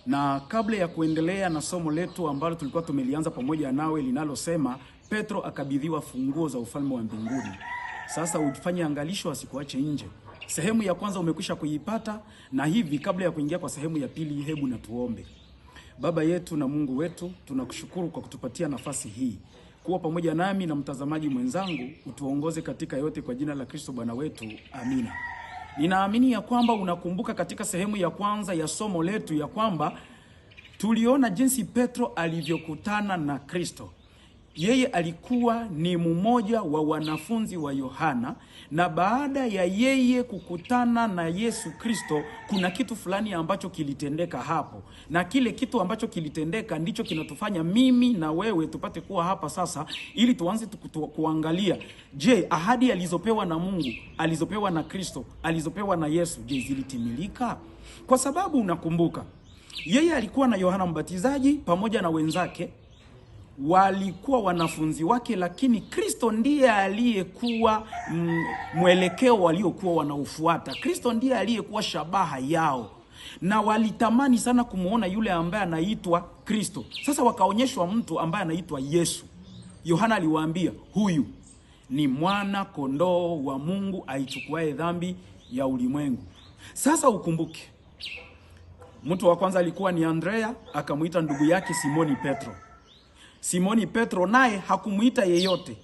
Na kabla ya kuendelea na somo letu ambalo tulikuwa tumelianza pamoja nawe linalosema Petro akabidhiwa funguo za ufalme wa mbinguni, sasa ufanye angalisho asikuache nje. Sehemu ya kwanza umekwisha kuipata, na hivi kabla ya kuingia kwa sehemu ya pili, hebu na tuombe. Baba yetu na Mungu wetu, tunakushukuru kwa kutupatia nafasi hii kuwa pamoja nami na mtazamaji mwenzangu. Utuongoze katika yote kwa jina la Kristo Bwana wetu, amina. Ninaamini ya kwamba unakumbuka katika sehemu ya kwanza ya somo letu ya kwamba tuliona jinsi Petro alivyokutana na Kristo. Yeye alikuwa ni mmoja wa wanafunzi wa Yohana, na baada ya yeye kukutana na Yesu Kristo, kuna kitu fulani ambacho kilitendeka hapo, na kile kitu ambacho kilitendeka ndicho kinatufanya mimi na wewe tupate kuwa hapa sasa, ili tuanze kuangalia, je, ahadi alizopewa na Mungu, alizopewa na Kristo, alizopewa na Yesu, je, zilitimilika? Kwa sababu unakumbuka, yeye alikuwa na Yohana Mbatizaji pamoja na wenzake, walikuwa wanafunzi wake, lakini Kristo ndiye aliyekuwa mwelekeo waliokuwa wanaufuata. Kristo ndiye aliyekuwa shabaha yao, na walitamani sana kumuona yule ambaye anaitwa Kristo. Sasa wakaonyeshwa mtu ambaye anaitwa Yesu. Yohana aliwaambia, huyu ni mwana kondoo wa Mungu aichukuaye dhambi ya ulimwengu. Sasa ukumbuke, mtu wa kwanza alikuwa ni Andrea, akamuita ndugu yake Simoni Petro. Simoni Petro naye hakumuita yeyote,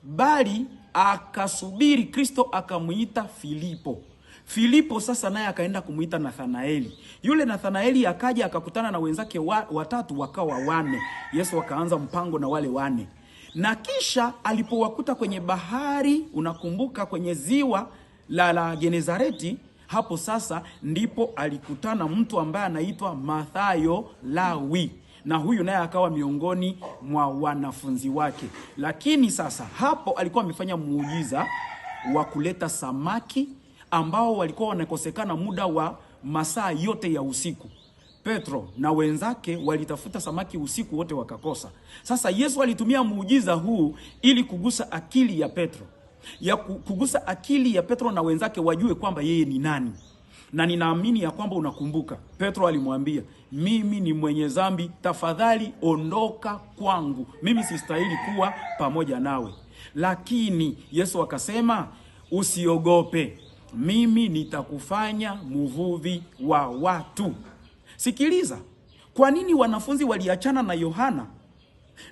bali akasubiri Kristo akamuita Filipo. Filipo sasa naye akaenda kumuita Nathanaeli. Yule Nathanaeli akaja akakutana na wenzake watatu, wakawa wane. Yesu akaanza mpango na wale wane. Na kisha alipowakuta kwenye bahari, unakumbuka, kwenye ziwa la Genezareti, hapo sasa ndipo alikutana mtu ambaye anaitwa Mathayo Lawi, na huyu naye akawa miongoni mwa wanafunzi wake. Lakini sasa hapo alikuwa amefanya muujiza wa kuleta samaki ambao walikuwa wanakosekana muda wa masaa yote ya usiku. Petro na wenzake walitafuta samaki usiku wote wakakosa. Sasa Yesu alitumia muujiza huu ili kugusa akili ya Petro, kugusa akili ya Petro na wenzake wajue kwamba yeye ni nani. Na ninaamini ya kwamba unakumbuka, Petro alimwambia, mimi ni mwenye dhambi, tafadhali ondoka kwangu, mimi sistahili kuwa pamoja nawe. Lakini Yesu akasema, usiogope, mimi nitakufanya mvuvi wa watu. Sikiliza, kwa nini wanafunzi waliachana na Yohana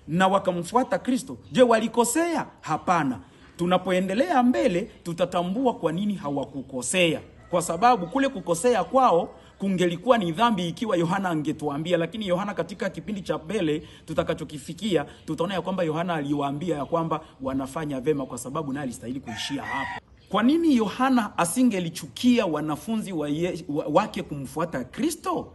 na wakamfuata Kristo? Je, walikosea? Hapana. Tunapoendelea mbele tutatambua kwa nini hawakukosea. Kwa sababu kule kukosea kwao kungelikuwa ni dhambi ikiwa Yohana angetuambia, lakini Yohana katika kipindi cha mbele tutakachokifikia, tutaona ya kwamba Yohana aliwaambia ya kwamba wanafanya vema kwa sababu naye alistahili kuishia hapo. Kwa nini Yohana asingelichukia wanafunzi wake kumfuata Kristo?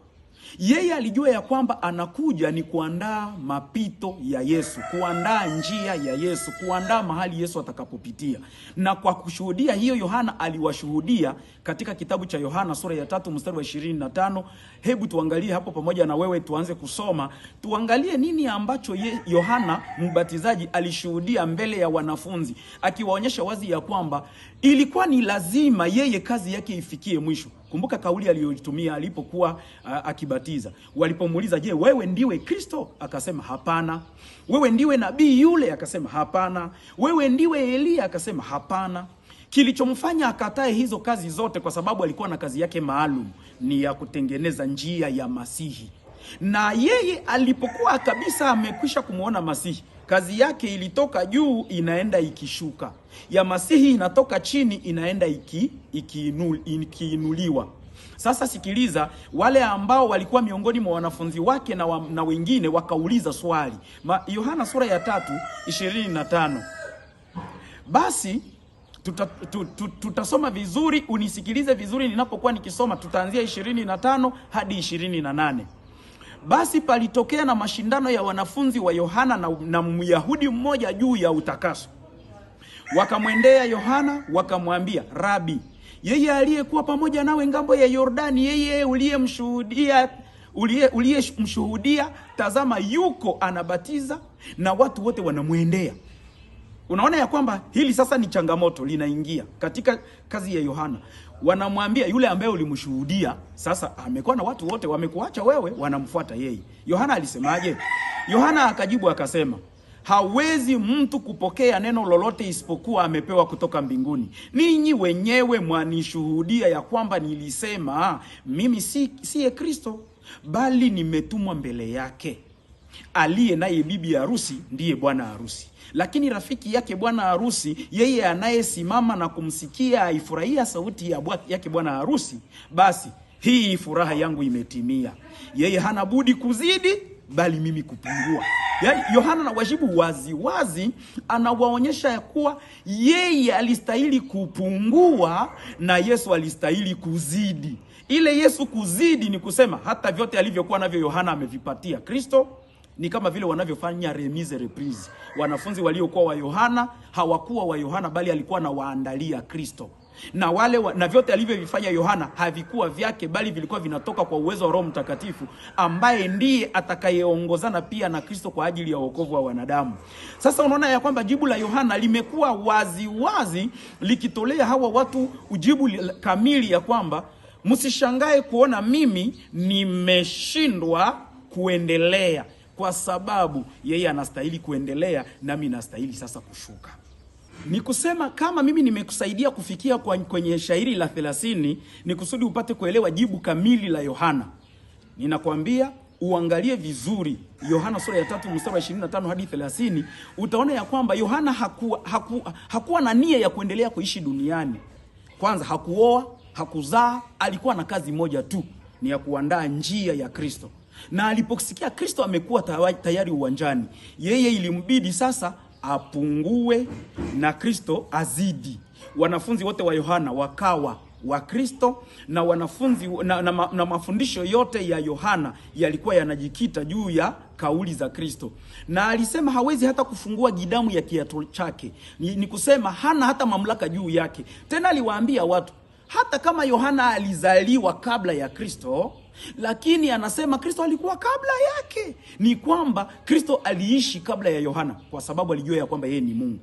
Yeye alijua ya kwamba anakuja ni kuandaa mapito ya Yesu, kuandaa njia ya Yesu, kuandaa mahali Yesu atakapopitia. Na kwa kushuhudia hiyo, Yohana aliwashuhudia katika kitabu cha Yohana sura ya 3 mstari wa 25. Hebu tuangalie hapo pamoja na wewe, tuanze kusoma. Tuangalie nini ambacho Yohana Mbatizaji alishuhudia mbele ya wanafunzi, akiwaonyesha wazi ya kwamba ilikuwa ni lazima yeye kazi yake ifikie mwisho. Kumbuka kauli aliyotumia alipokuwa akibatiza. Walipomuuliza, je, wewe ndiwe Kristo? Akasema hapana. Wewe ndiwe nabii yule? Akasema hapana. Wewe ndiwe Elia? Akasema hapana. Kilichomfanya akatae hizo kazi zote, kwa sababu alikuwa na kazi yake maalum, ni ya kutengeneza njia ya Masihi. Na yeye alipokuwa kabisa amekwisha kumuona Masihi, kazi yake ilitoka juu inaenda ikishuka, ya Masihi inatoka chini inaenda ikiinuliwa. Sasa sikiliza, wale ambao walikuwa miongoni mwa wanafunzi wake na wengine wakauliza swali. Yohana sura ya 3:25. Basi tutasoma vizuri, unisikilize vizuri ninapokuwa nikisoma. Tutaanzia 25 hadi 28. Basi palitokea na mashindano ya wanafunzi wa Yohana na Myahudi mmoja juu ya utakaso. Wakamwendea Yohana wakamwambia, Rabi, yeye aliyekuwa pamoja nawe ngambo ya Yordani, yeye uliyemshuhudia, tazama yuko anabatiza na watu wote wanamwendea. Unaona ya kwamba hili sasa ni changamoto linaingia katika kazi ya Yohana. wanamwambia yule ambaye ulimshuhudia, sasa amekuwa na watu wote wamekuacha wewe, wanamfuata yeye. Yohana alisemaje? Yohana akajibu akasema, hawezi mtu kupokea neno lolote isipokuwa amepewa kutoka mbinguni. Ninyi wenyewe mwanishuhudia ya kwamba nilisema mimi siye Kristo, bali nimetumwa mbele yake. Aliye naye bibi harusi ndiye bwana harusi. Lakini rafiki yake bwana harusi, yeye anayesimama na kumsikia aifurahia sauti yake bwana harusi, basi hii furaha yangu imetimia. Yeye hana budi kuzidi, bali mimi kupungua. Yaani Yohana na wajibu wazi wazi, anawaonyesha ya kuwa yeye alistahili kupungua na Yesu alistahili kuzidi. Ile Yesu kuzidi ni kusema hata vyote alivyokuwa navyo Yohana amevipatia Kristo. Ni kama vile wanavyofanya remise reprise. Wanafunzi waliokuwa wa Yohana hawakuwa wa Yohana, bali alikuwa na waandalia Kristo. Na na vyote alivyovifanya Yohana havikuwa vyake, bali vilikuwa vinatoka kwa uwezo wa Roho Mtakatifu, ambaye ndiye atakayeongozana pia na Kristo kwa ajili ya wokovu wa wanadamu. Sasa unaona ya kwamba jibu la Yohana limekuwa wazi wazi, likitolea hawa watu ujibu kamili ya kwamba msishangae kuona mimi nimeshindwa kuendelea, kwa sababu yeye anastahili kuendelea nami nastahili sasa kushuka. Ni kusema kama mimi nimekusaidia kufikia kwenye shairi la 30, ni kusudi upate kuelewa jibu kamili la Yohana. Ninakwambia uangalie vizuri Yohana sura ya 3 mstari wa 25 hadi 30, utaona ya kwamba Yohana hakuwa na nia ya kuendelea kuishi duniani. Kwanza hakuoa, hakuzaa, alikuwa na kazi moja tu, ni ya kuandaa njia ya Kristo. Na aliposikia Kristo amekuwa tayari uwanjani, yeye ilimbidi sasa apungue na Kristo azidi. Wanafunzi wote wa Yohana wakawa wa Kristo, na wanafunzi na mafundisho yote ya Yohana yalikuwa yanajikita juu ya kauli za Kristo. Na alisema hawezi hata kufungua gidamu ya kiatu chake. Ni kusema hana hata mamlaka juu yake. Tena aliwaambia watu, hata kama Yohana alizaliwa kabla ya Kristo, lakini anasema Kristo alikuwa kabla yake. Ni kwamba Kristo aliishi kabla ya Yohana, kwa sababu alijua ya kwamba yeye ni Mungu.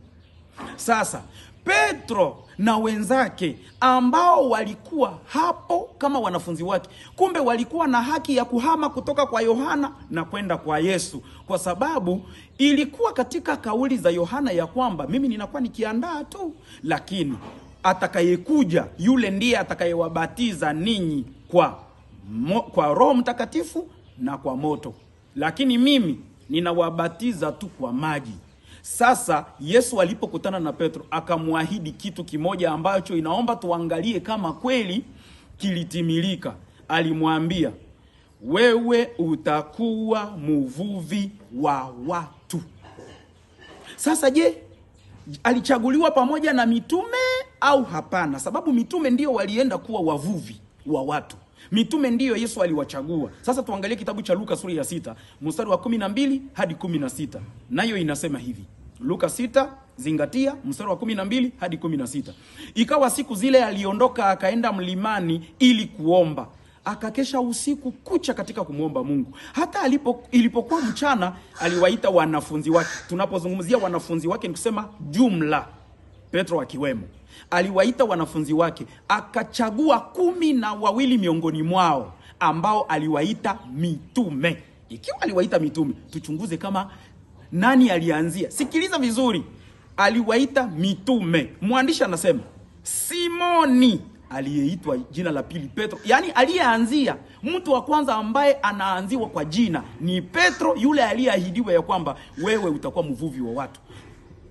Sasa Petro na wenzake ambao walikuwa hapo kama wanafunzi wake, kumbe walikuwa na haki ya kuhama kutoka kwa Yohana na kwenda kwa Yesu, kwa sababu ilikuwa katika kauli za Yohana ya kwamba mimi ninakuwa nikiandaa tu, lakini atakayekuja yule ndiye atakayewabatiza ninyi kwa Roho Mtakatifu na kwa moto, lakini mimi ninawabatiza tu kwa maji. Sasa Yesu alipokutana na Petro akamwahidi kitu kimoja ambacho inaomba tuangalie kama kweli kilitimilika. Alimwambia, wewe utakuwa mvuvi wa watu. Sasa je, alichaguliwa pamoja na mitume au hapana? Sababu mitume ndio walienda kuwa wavuvi wa watu. Mitume ndiyo Yesu aliwachagua. Sasa tuangalie kitabu cha Luka sura ya 6 mstari wa 12 hadi 16. Nayo inasema hivi. Luka 6, zingatia mstari wa 12 hadi 16. Ikawa siku zile aliondoka akaenda mlimani ili kuomba. Akakesha usiku kucha katika kumuomba Mungu. Hata ilipokuwa mchana aliwaita wanafunzi wake. Tunapozungumzia wanafunzi wake ni kusema jumla, Petro akiwemo. Aliwaita wanafunzi wake, akachagua 12 miongoni mwao ambao aliwaita mitume. Ikiwa aliwaita mitume, tuchunguze kama nani alianzia. Sikiliza vizuri. Aliwaita mitume. Mwandishi anasema Simoni aliyeitwa jina la pili Petro, yani aliyeanzia. Mtu wa kwanza ambaye anaanziwa kwa jina ni Petro, yule aliyeahidiwa ya kwamba wewe utakuwa mvuvi wa watu.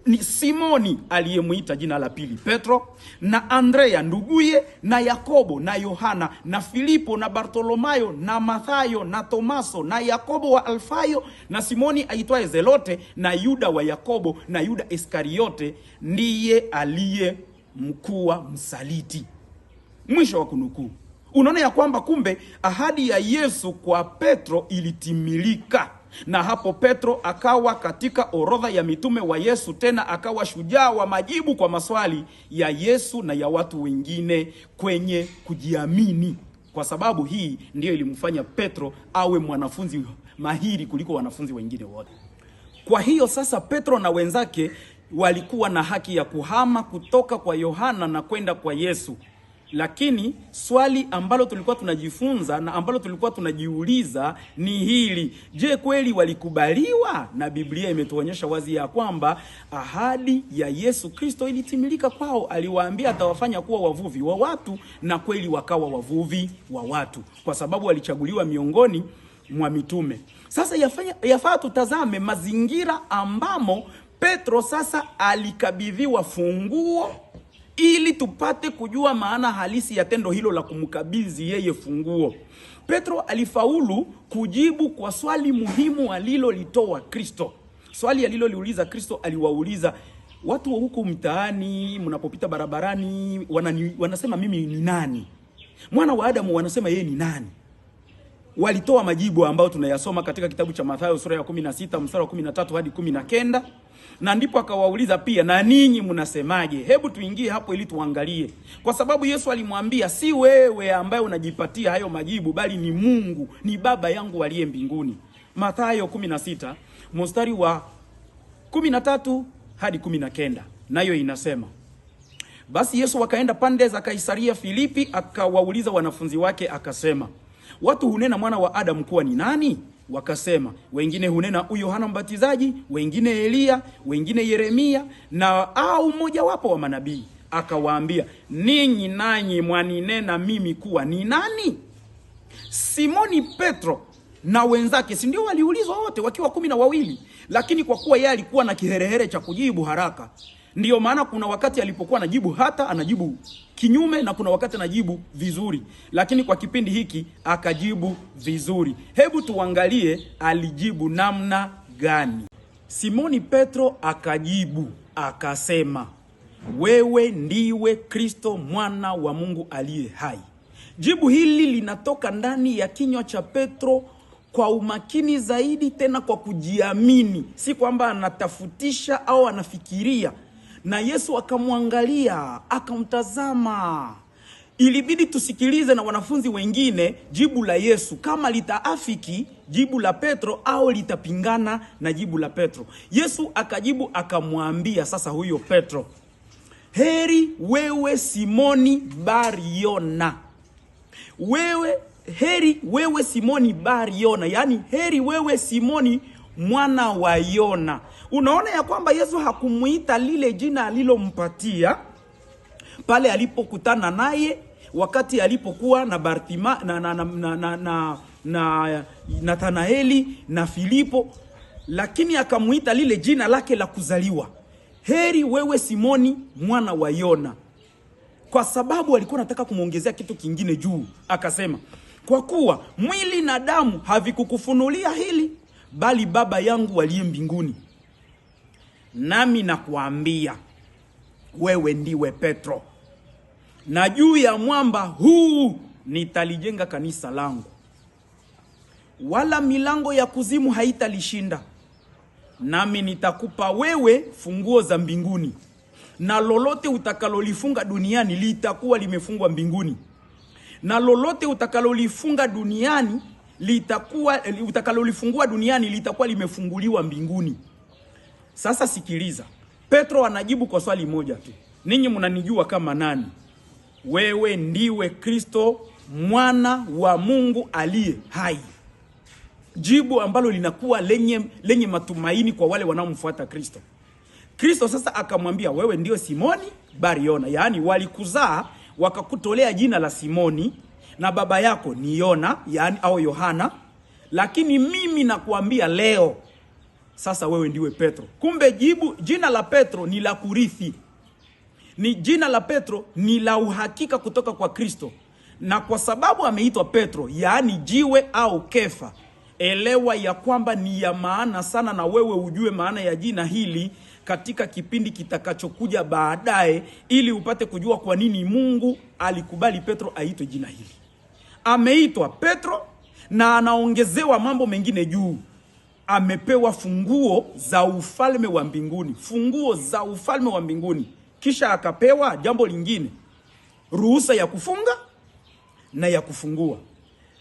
Ni Simoni aliyemuita jina la pili Petro, na Andrea nduguye, na Yakobo na Yohana na Filipo na Bartolomayo na Mathayo na Tomaso na Yakobo wa Alfayo na Simoni aitwaye Zelote na Yuda wa Yakobo na Yuda Iskariote ndiye aliye mkuu wa msaliti. Mwisho wa kunukuu. Unaona ya kwamba kumbe ahadi ya Yesu kwa Petro ilitimilika. Na hapo Petro akawa katika orodha ya mitume wa Yesu, tena akawa shujaa wa majibu kwa maswali ya Yesu na ya watu wengine kwenye kujiamini. Kwa sababu hii ndiyo ilimfanya Petro awe mwanafunzi mahiri kuliko wanafunzi wengine wote. Kwa hiyo sasa Petro na wenzake walikuwa na haki ya kuhama kutoka kwa Yohana na kwenda kwa Yesu. Lakini swali ambalo tulikuwa tunajifunza na ambalo tulikuwa tunajiuliza ni hili: je, kweli walikubaliwa? Na Biblia imetuonyesha wazi ya kwamba ahadi ya Yesu Kristo ilitimilika kwao. Aliwaambia atawafanya kuwa wavuvi wa watu, na kweli wakawa wavuvi wa watu, kwa sababu walichaguliwa miongoni mwa mitume. Sasa yafaa tutazame mazingira ambamo Petro sasa alikabidhiwa funguo, ili tupate kujua maana halisi ya tendo hilo la kumkabidhi yeye funguo. Petro alifaulu kujibu kwa swali muhimu alilolitoa Kristo. Swali aliloliuliza Kristo, aliwauliza watu wa huko mtaani, mnapopita barabarani, wanasema mimi ni nani? Mwana wa Adamu wanasema yeye ni nani? Walitoa majibu ambayo tunayasoma katika kitabu cha Mathayo sura ya 16 mstari wa 13 hadi 19. Na ndipo akawauliza pia, na ninyi mnasemaje? Hebu tuingie hapo ili tuangalie, kwa sababu Yesu alimwambia, si wewe ambaye unajipatia hayo majibu, bali ni Mungu, ni Baba yangu aliye mbinguni. Mathayo 16 mstari wa 13 hadi 19, nayo inasema, basi Yesu akaenda pande za Kaisaria Filipi, akawauliza wanafunzi wake akasema, watu hunena mwana wa Adamu kuwa ni nani? Wakasema, wengine hunena Yohana Mbatizaji, wengine Elia, wengine Yeremia, na au mmoja wapo wa manabii. Akawaambia, ninyi nanyi mwaninena mimi kuwa ni nani? Simoni Petro na wenzake, si ndio waliulizwa wote wakiwa 12? Lakini kwa kuwa yeye alikuwa na kiherehere cha kujibu haraka, ndiyo maana kuna wakati alipokuwa anajibu hata anajibu kinyume, na kuna wakati anajibu vizuri. Lakini kwa kipindi hiki akajibu vizuri. Hebu tuangalie alijibu namna gani. Simoni Petro akajibu akasema, wewe ndiwe Kristo mwana wa Mungu aliye hai. Jibu hili linatoka ndani ya kinywa cha Petro kwa umakini zaidi, tena kwa kujiamini, si kwamba anatafutisha au anafikiria. Na Yesu akamwangalia, akamtazama. Ilibidi tusikilize na wanafunzi wengine jibu la Yesu, kama litaafiki jibu la Petro au litapingana na jibu la Petro. Yesu akajibu akamwambia sasa huyo Petro, heri wewe Simoni Bar-Yona. Heri wewe Simoni Bar-Yona, yani heri wewe Simoni mwana wa Yona. Unaona ya kwamba Yesu hakumuita lile jina alilompatia pale alipokutana naye, wakati alipokuwa na Bartima na Nathanaeli na Filipo, lakini akamuita lile jina lake la kuzaliwa, heri wewe Simoni mwana wa Yona, kwa sababu alikuwa anataka kumuongezea kitu kingine juu. Akasema, kwa kuwa mwili na damu havikukufunulia hili, bali Baba yangu aliye mbinguni. Nami nakuambia, wewe ndiwe Petro, na juu ya mwamba huu nitalijenga kanisa langu, wala milango ya kuzimu haitalishinda. Nami nitakupa wewe funguo za mbinguni, na lolote utakalolifunga duniani litakuwa limefungwa mbinguni, na lolote utakalolifunga duniani utakalolifungua duniani litakuwa limefunguliwa mbinguni. Sasa sikiliza, Petro anajibu kwa swali moja tu, ninyi mnanijua kama nani? Wewe ndiwe Kristo mwana wa Mungu aliye hai. Jibu ambalo linakuwa lenye matumaini kwa wale wanaomfuata Kristo. Kristo sasa akamwambia, wewe ndio Simoni Bar-Yona, yaani walikuzaa wakakutolea jina la Simoni, na baba yako ni Yona, yaani au Yohana, lakini mimi nakuambia leo sasa wewe ndiwe Petro. Kumbe jina la Petro ni la kurithi. Ni jina la Petro ni la uhakika kutoka kwa Kristo. Na kwa sababu ameitwa Petro, yaani jiwe au Kefa, elewa ya kwamba ni ya maana sana, na wewe ujue maana ya jina hili katika kipindi kitakachokuja baadaye, ili upate kujua kwa nini Mungu alikubali Petro aitwe jina hili. Ameitwa Petro na anaongezewa mambo mengine juu. Amepewa funguo za ufalme wa mbinguni, funguo za ufalme wa mbinguni. Kisha akapewa jambo lingine, ruhusa ya kufunga na ya kufungua.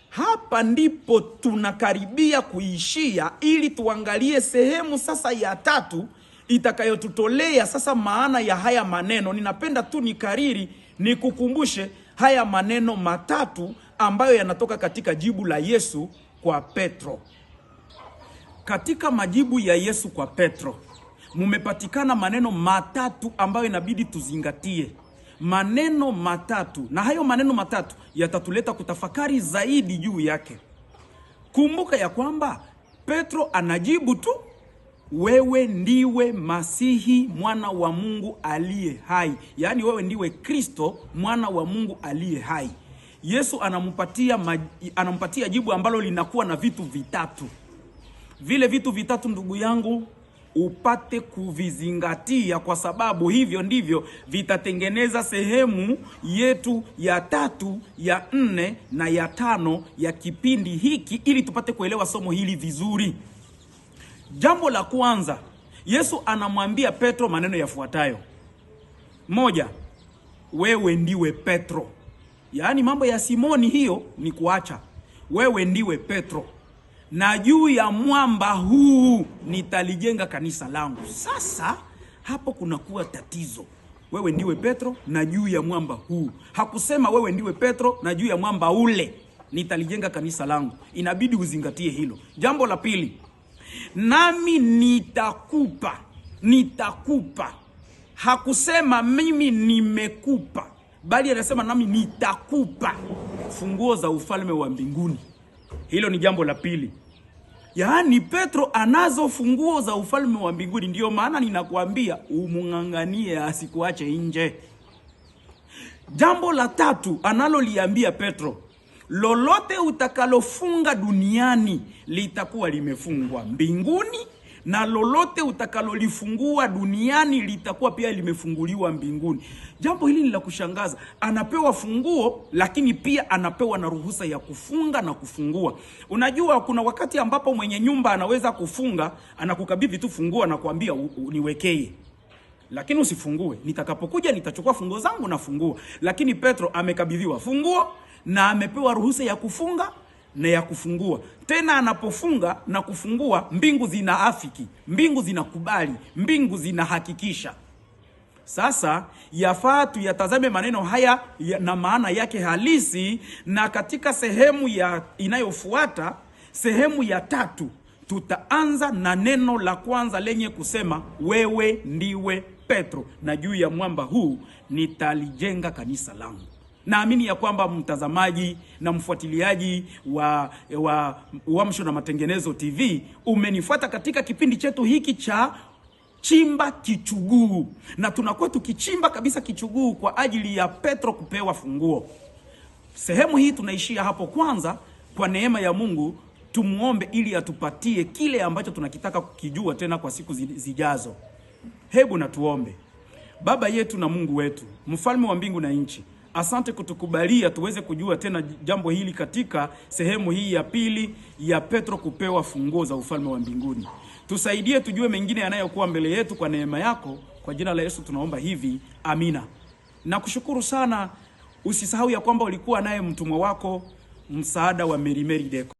Hapa ndipo tunakaribia kuishia, ili tuangalie sehemu sasa ya tatu itakayotutolea sasa maana ya haya maneno. Ninapenda tu nikariri, nikukumbushe haya maneno matatu ambayo yanatoka katika jibu la Yesu kwa Petro. Katika majibu ya Yesu kwa Petro, mumepatikana maneno matatu ambayo inabidi tuzingatie. Maneno matatu, na hayo maneno matatu yatatuleta kutafakari zaidi juu yake. Kumbuka ya kwamba Petro anajibu tu, wewe ndiwe Masihi mwana wa Mungu aliye hai. Yaani wewe ndiwe Kristo mwana wa Mungu aliye hai. Yesu anampatia jibu ambalo linakuwa na vitu vitatu. Vile vitu vitatu, ndugu yangu, upate kuvizingatia, kwa sababu hivyo ndivyo vitatengeneza sehemu yetu ya 3, ya 4 na ya 5 ya kipindi hiki, ili tupate kuelewa somo hili vizuri. Jambo la kwanza, Yesu anamwambia Petro maneno yafuatayo. 1, wewe ndiwe Petro. Yaani mambo ya Simoni hiyo ni kuacha. Wewe ndiwe Petro, na juu ya mwamba huu nitalijenga kanisa langu. Sasa hapo kunakuwa tatizo. Wewe ndiwe Petro na juu ya mwamba huu. Hakusema wewe ndiwe Petro na juu ya mwamba ule nitalijenga kanisa langu. Inabidi uzingatie hilo. Jambo la pili, nami nitakupa. Hakusema mimi nimekupa, bali anasema nami nitakupa funguo za ufalme wa mbinguni. Hilo ni jambo la pili. Yaani Petro anazo funguo za ufalme wa mbinguni. Ndiyo maana ninakuambia umunganganie asikuache nje. Jambo la tatu analoliambia Petro, lolote utakalofunga duniani litakuwa limefungwa mbinguni, na lolote utakalolifungua duniani litakuwa pia limefunguliwa mbinguni. Jambo hili ni la kushangaza. Anapewa funguo, lakini pia anapewa na ruhusa ya kufunga na kufungua. Unajua kuna wakati ambapo mwenye nyumba anaweza kufunga, anakukabidhi tu funguo na kuambia niwekee, lakini usifungue. Nitakapokuja nitachukua funguo zangu na fungua. Lakini Petro amekabidhiwa funguo na amepewa ruhusa ya kufunga na ya kufungua. Tena anapofunga na kufungua, mbingu zinaafiki, mbingu zinakubali, mbingu zinahakikisha. Sasa yafaa tuyatazame maneno haya na maana yake halisi, na katika sehemu inayofuata, sehemu ya 3, tutaanza na neno la kwanza lenye kusema wewe ndiwe Petro na juu ya mwamba huu nitalijenga kanisa langu. Naamini ya kwamba mtazamaji na mfuatiliaji wa Uamsho na Matengenezo TV umenifuata katika kipindi chetu hiki cha Chimba Kichuguu, na tunakuwa tukichimba kabisa kichuguu kwa ajili ya Petro kupewa funguo. Sehemu hii tunaishia hapo kwanza. Kwa neema ya Mungu tumuombe ili atupatie kile ambacho tunakitaka kukijua tena kwa siku zijazo. Hebu na tuombe. Baba yetu na Mungu wetu, mfalme wa mbingu na nchi, asante kutukubalia tuweze kujua tena jambo hili katika sehemu hii ya pili ya Petro kupewa funguo za ufalme wa mbinguni. Tusaidie tujue mengine yanayokuwa mbele yetu kwa neema yako. Kwa jina la Yesu tunaomba hivi, amina. Nakushukuru sana. Usisahau ya kwamba ulikuwa naye mtumwa wako Msaada wa Mary Deco.